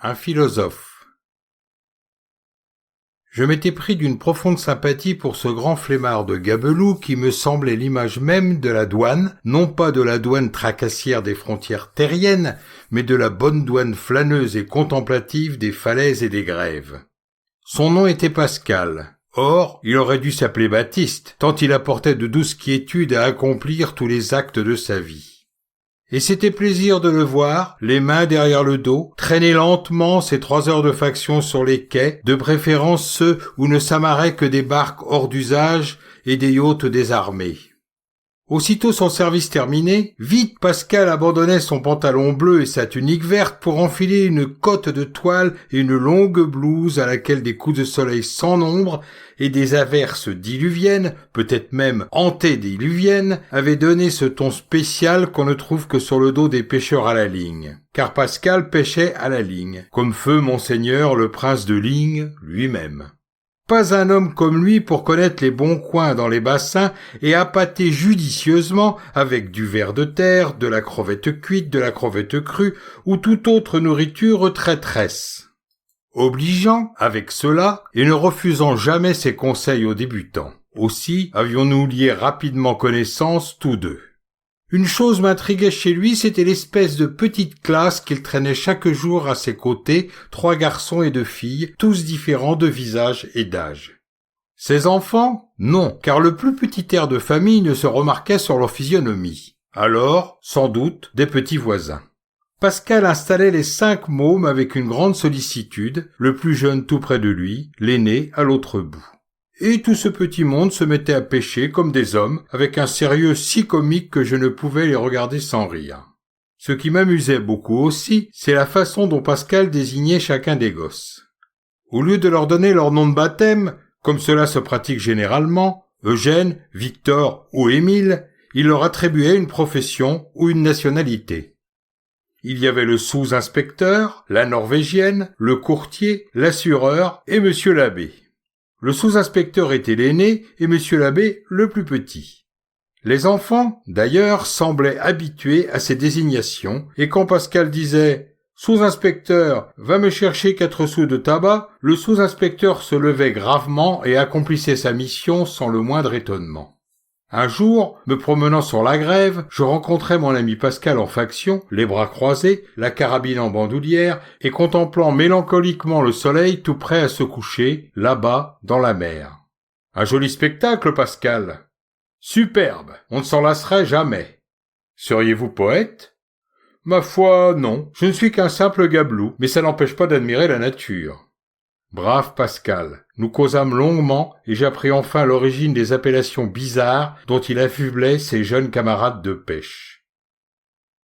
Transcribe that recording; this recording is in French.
un philosophe. Je m'étais pris d'une profonde sympathie pour ce grand flemmard de Gabelou qui me semblait l'image même de la douane, non pas de la douane tracassière des frontières terriennes, mais de la bonne douane flâneuse et contemplative des falaises et des grèves. Son nom était Pascal. Or, il aurait dû s'appeler Baptiste, tant il apportait de douces quiétudes à accomplir tous les actes de sa vie. Et c'était plaisir de le voir, les mains derrière le dos, traîner lentement ses 3 heures de faction sur les quais, de préférence ceux où ne s'amarraient que des barques hors d'usage et des yachts désarmés. Aussitôt son service terminé, vite Pascal abandonnait son pantalon bleu et sa tunique verte pour enfiler une cotte de toile et une longue blouse à laquelle des coups de soleil sans nombre et des averses diluviennes, peut-être même antédiluviennes, avaient donné ce ton spécial qu'on ne trouve que sur le dos des pêcheurs à la ligne. Car Pascal pêchait à la ligne, comme feu Monseigneur le prince de Ligne lui-même. Pas un homme comme lui pour connaître les bons coins dans les bassins et appâter judicieusement avec du ver de terre, de la crevette cuite, de la crevette crue ou toute autre nourriture traîtresse. Obligeant avec cela et ne refusant jamais ses conseils aux débutants. Aussi avions-nous lié rapidement connaissance tous deux. Une chose m'intriguait chez lui, c'était l'espèce de petite classe qu'il traînait chaque jour à ses côtés, 3 garçons et 2 filles, tous différents de visage et d'âge. Ses enfants? Non, car le plus petit air de famille ne se remarquait sur leur physionomie. Alors, sans doute, des petits voisins. Pascal installait les 5 mômes avec une grande sollicitude, le plus jeune tout près de lui, l'aîné à l'autre bout. Et tout ce petit monde se mettait à pêcher comme des hommes, avec un sérieux si comique que je ne pouvais les regarder sans rire. Ce qui m'amusait beaucoup aussi, c'est la façon dont Pascal désignait chacun des gosses. Au lieu de leur donner leur nom de baptême, comme cela se pratique généralement, Eugène, Victor ou Émile, il leur attribuait une profession ou une nationalité. Il y avait le sous-inspecteur, la norvégienne, le courtier, l'assureur et monsieur l'abbé. Le sous-inspecteur était l'aîné et monsieur l'abbé le plus petit. Les enfants, d'ailleurs, semblaient habitués à ces désignations, et quand Pascal disait « Sous-inspecteur, va me chercher 4 sous de tabac », le sous-inspecteur se levait gravement et accomplissait sa mission sans le moindre étonnement. Un jour, me promenant sur la grève, je rencontrai mon ami Pascal en faction, les bras croisés, la carabine en bandoulière, et contemplant mélancoliquement le soleil tout prêt à se coucher, là-bas, dans la mer. Un joli spectacle, Pascal. Superbe, on ne s'en lasserait jamais. Seriez-vous poète? Ma foi, non, je ne suis qu'un simple gabelou, mais ça n'empêche pas d'admirer la nature. Brave Pascal, nous causâmes longuement et j'appris enfin l'origine des appellations bizarres dont il affublait ses jeunes camarades de pêche.